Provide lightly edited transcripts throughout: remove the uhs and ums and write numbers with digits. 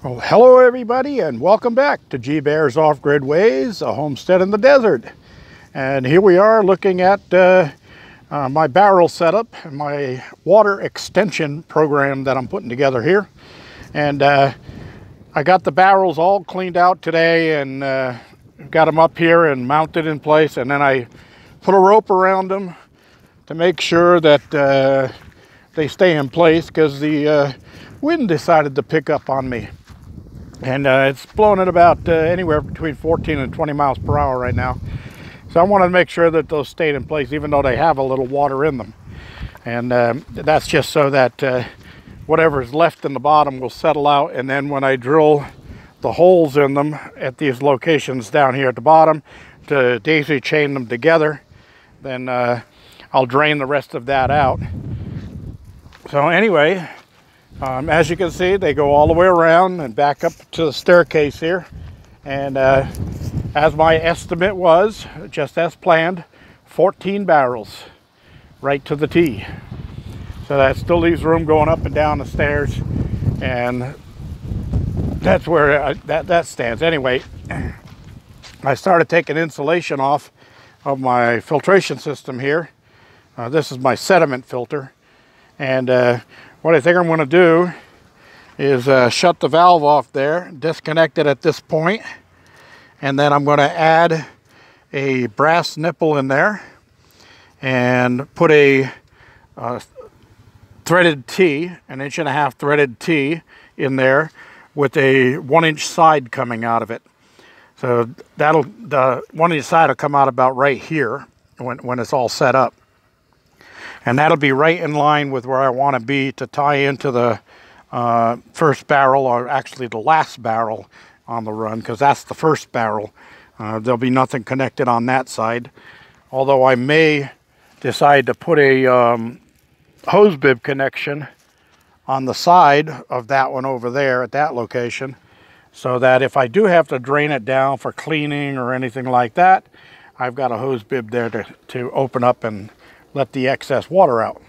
Well, hello everybody and welcome back to G Bear's Off-Grid Ways, a homestead in the desert. And here we are looking at my barrel setup and my water extension program that I'm putting together here. And I got the barrels all cleaned out today and got them up here and mounted in place. And then I put a rope around them to make sure that they stay in place because the wind decided to pick up on me. And it's blowing at about anywhere between 14 and 20 miles per hour right now. So I wanted to make sure that those stayed in place, even though they have a little water in them. And that's just so that whatever is left in the bottom will settle out. And then when I drill the holes in them at these locations down here at the bottom to daisy chain them together, then I'll drain the rest of that out. So anyway, as you can see, they go all the way around and back up to the staircase here. And as my estimate was, just as planned, 14 barrels right to the T. So that still leaves room going up and down the stairs. And that's where that stands. Anyway, I started taking insulation off of my filtration system here. This is my sediment filter. And what I think I'm going to do is shut the valve off there, disconnect it at this point, and then I'm going to add a brass nipple in there and put a threaded T, an 1.5-inch threaded T in there with a 1-inch side coming out of it. So the 1-inch side will come out about right here when it's all set up. And that'll be right in line with where I want to be to tie into the first barrel, or actually the last barrel on the run, because that's the first barrel. There'll be nothing connected on that side. Although I may decide to put a hose bib connection on the side of that one over there at that location, so that if I do have to drain it down for cleaning or anything like that, I've got a hose bib there to open up and let the excess water out.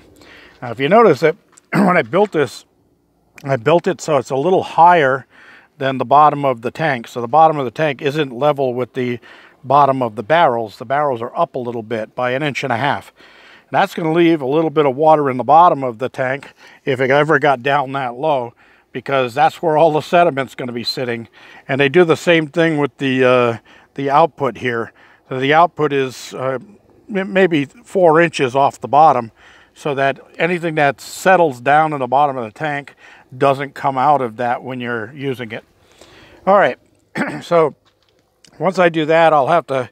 Now, if you notice that when I built this, I built it so it's a little higher than the bottom of the tank. So the bottom of the tank isn't level with the bottom of the barrels. The barrels are up a little bit by 1.5 inches. And that's going to leave a little bit of water in the bottom of the tank if it ever got down that low, because that's where all the sediment's going to be sitting. And they do the same thing with the output here. So the output is maybe 4 inches off the bottom, so that anything that settles down in the bottom of the tank doesn't come out of that when you're using it. All right, so once I do that, I'll have to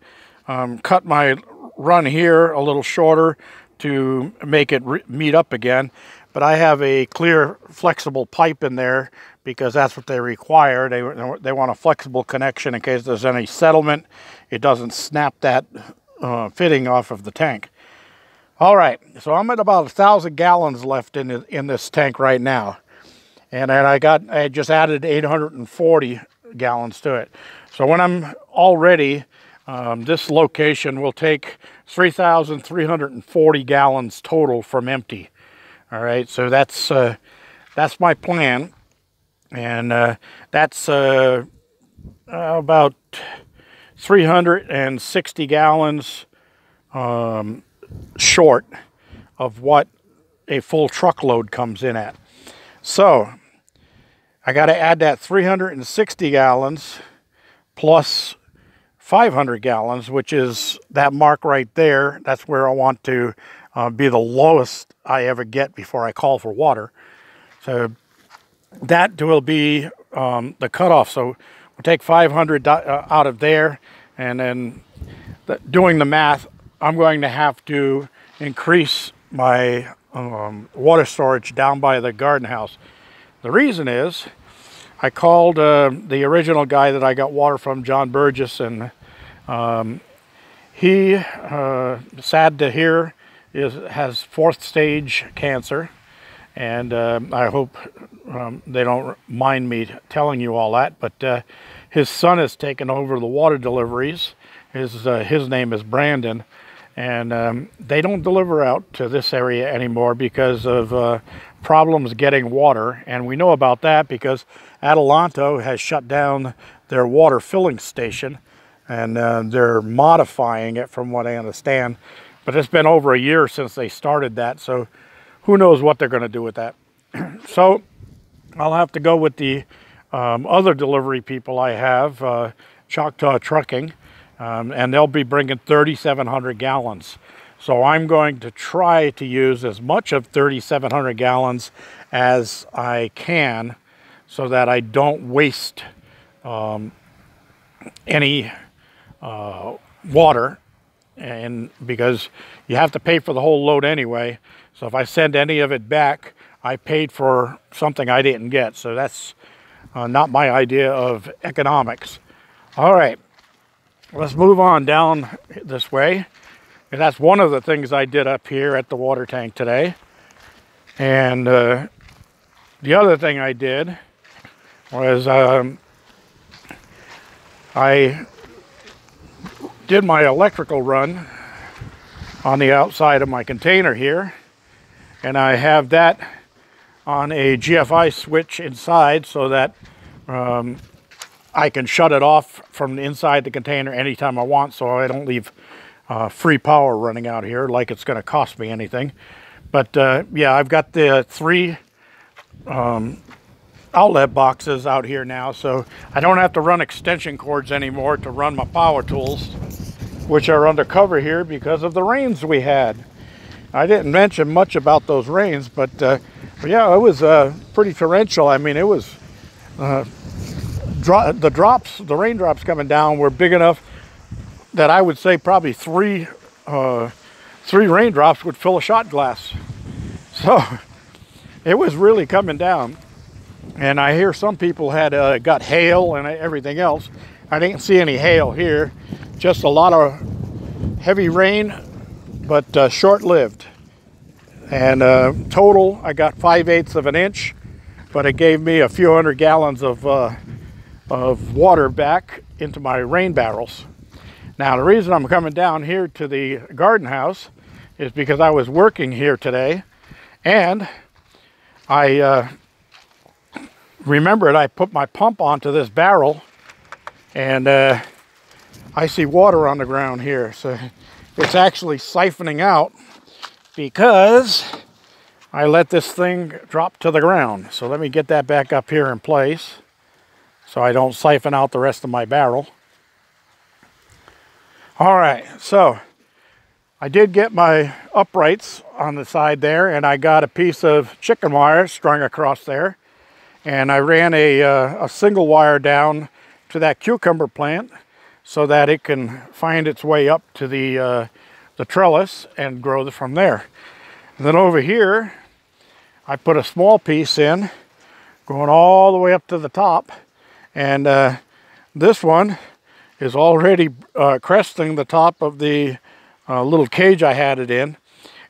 cut my run here a little shorter to make it meet up again. But I have a clear flexible pipe in there because that's what they require. They want a flexible connection in case there's any settlement. It doesn't snap that fitting off of the tank. All right, so I'm at about 1,000 gallons left in this tank right now, and then I just added 840 gallons to it. So when I'm all ready, this location will take 3,340 gallons total from empty. All right, so that's my plan, and that's about 360 gallons short of what a full truckload comes in at. So I got to add that 360 gallons plus 500 gallons, which is that mark right there. That's where I want to be the lowest I ever get before I call for water. So that will be the cutoff. So we'll take 500 out of there, and then doing the math, I'm going to have to increase my water storage down by the garden house. The reason is I called the original guy that I got water from, John Burgess, and he, sad to hear, has 4th stage cancer. And I hope they don't mind me telling you all that, but his son has taken over the water deliveries. His name is Brandon, and they don't deliver out to this area anymore because of problems getting water. And we know about that because Adelanto has shut down their water filling station, and they're modifying it from what I understand. But it's been over a year since they started that, so who knows what they're going to do with that. So I'll have to go with the other delivery people I have, Choctaw Trucking, and they'll be bringing 3,700 gallons. So I'm going to try to use as much of 3,700 gallons as I can so that I don't waste any water, and because you have to pay for the whole load anyway. So if I send any of it back, I paid for something I didn't get. So that's not my idea of economics. All right, let's move on down this way. And that's one of the things I did up here at the water tank today. And the other thing I did was I did my electrical run on the outside of my container here. And I have that on a GFI switch inside so that I can shut it off from inside the container anytime I want, so I don't leave free power running out here like it's going to cost me anything. But yeah, I've got the 3 outlet boxes out here now, so I don't have to run extension cords anymore to run my power tools, which are under cover here because of the rains we had. I didn't mention much about those rains, but yeah, it was pretty torrential. I mean, it was the raindrops coming down were big enough that I would say probably three raindrops would fill a shot glass. So it was really coming down. And I hear some people had got hail and everything else. I didn't see any hail here, just a lot of heavy rain, but short-lived. And total, I got 5/8 of an inch, but it gave me a few hundred gallons of water back into my rain barrels. Now, the reason I'm coming down here to the garden house is because I was working here today, and I remembered I put my pump onto this barrel, and I see water on the ground here. So it's actually siphoning out because I let this thing drop to the ground. So let me get that back up here in place so I don't siphon out the rest of my barrel. All right, so I did get my uprights on the side there, and I got a piece of chicken wire strung across there, and I ran a single wire down to that cucumber plant so that it can find its way up to the trellis and grow from there. And then over here, I put a small piece in, going all the way up to the top, and this one is already cresting the top of the little cage I had it in,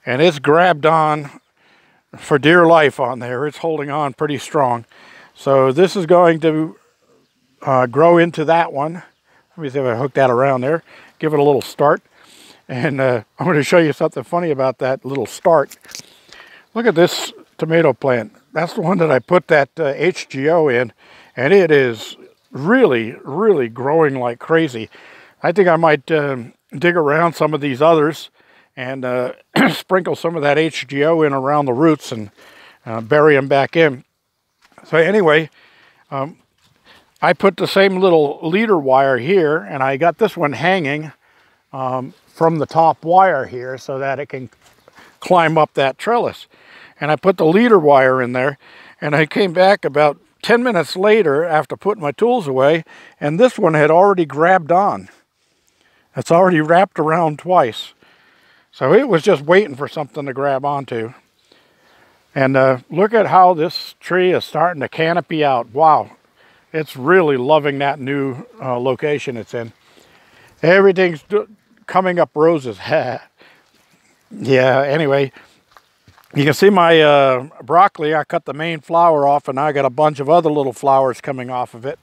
and it's grabbed on for dear life on there. It's holding on pretty strong. So this is going to grow into that one. Let me see if I hook that around there, give it a little start. And I'm going to show you something funny about that little start. Look at this tomato plant. That's the one that I put that HGO in, and it is really, really growing like crazy. I think I might dig around some of these others and sprinkle some of that HGO in around the roots and bury them back in. So anyway, I put the same little leader wire here, and I got this one hanging from the top wire here so that it can climb up that trellis. And I put the leader wire in there, and I came back about 10 minutes later after putting my tools away, and this one had already grabbed on. It's already wrapped around twice. So it was just waiting for something to grab onto. And look at how this tree is starting to canopy out. Wow, it's really loving that new location it's in. Everything's coming up roses. Yeah, anyway, you can see my broccoli. I cut the main flower off, and I got a bunch of other little flowers coming off of it.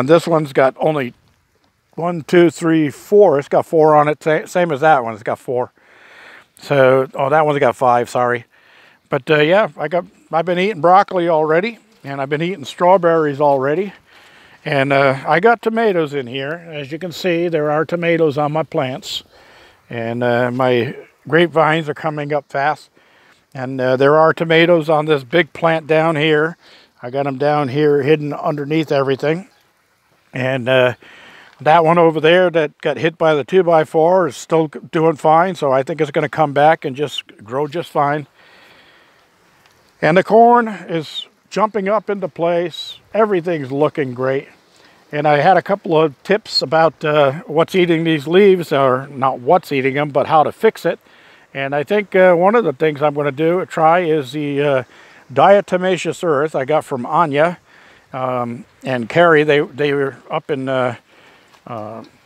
This one's got only 1, 2, 3, 4. It's got 4 on it, same as that one. It's got 4. So, oh, that one's got 5, sorry. But yeah, I've been eating broccoli already, and I've been eating strawberries already. And I got tomatoes in here. As you can see, there are tomatoes on my plants. And my grapevines are coming up fast. And there are tomatoes on this big plant down here. I got them down here hidden underneath everything. And that one over there that got hit by the 2x4 is still doing fine. So I think it's going to come back and just grow just fine. And the corn is jumping up into place. Everything's looking great. And I had a couple of tips about what's eating these leaves, or not what's eating them, but how to fix it. And I think one of the things I'm going to try is the diatomaceous earth I got from Anya and Carrie. They were up in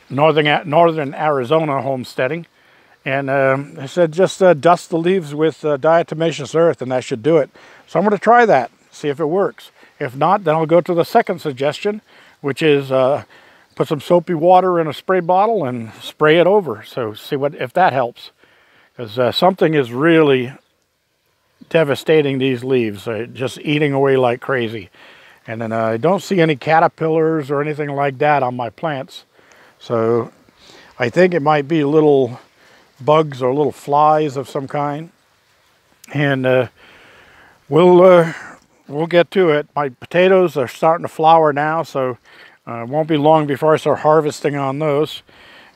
northern Arizona homesteading. And I said just dust the leaves with diatomaceous earth and that should do it. So I'm going to try that, see if it works. If not, then I'll go to the second suggestion, which is put some soapy water in a spray bottle and spray it over. So see if that helps. Because something is really devastating these leaves, just eating away like crazy. And then I don't see any caterpillars or anything like that on my plants. So I think it might be little bugs or little flies of some kind. And we'll get to it. My potatoes are starting to flower now, so it won't be long before I start harvesting on those.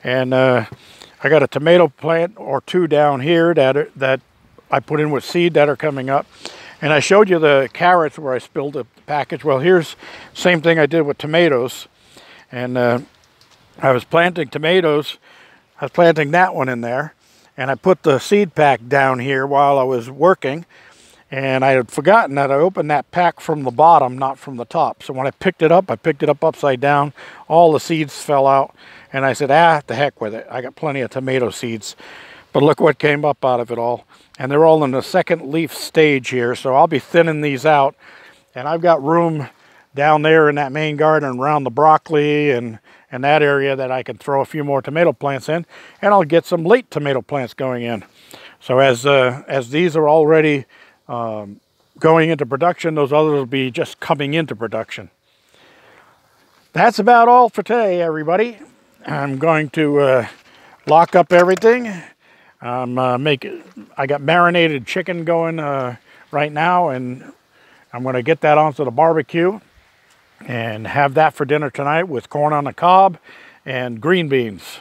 And I got a tomato plant or two down here that I put in with seed that are coming up. And I showed you the carrots where I spilled the package. Well, here's the same thing I did with tomatoes. And I was planting tomatoes. I was planting that one in there. And I put the seed pack down here while I was working. And I had forgotten that I opened that pack from the bottom, not from the top. So when I picked it up upside down. All the seeds fell out. And I said, the heck with it. I got plenty of tomato seeds. But look what came up out of it all. And they're all in the second leaf stage here. So I'll be thinning these out. And I've got room down there in that main garden around the broccoli and that area that I can throw a few more tomato plants in. And I'll get some late tomato plants going in. So as these are already going into production, those others will be just coming into production. That's about all for today, everybody. I'm going to lock up everything. I got marinated chicken going right now, and I'm going to get that onto the barbecue and have that for dinner tonight with corn on the cob and green beans.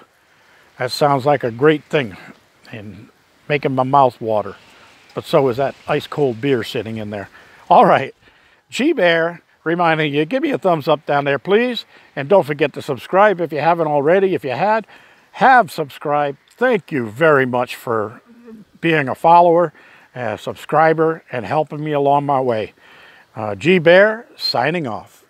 That sounds like a great thing and making my mouth water. But so is that ice cold beer sitting in there. All right, G-Bear reminding you, give me a thumbs up down there, please. And don't forget to subscribe if you haven't already. If you have subscribed, thank you very much for being a follower, a subscriber, and helping me along my way. G-Bear signing off.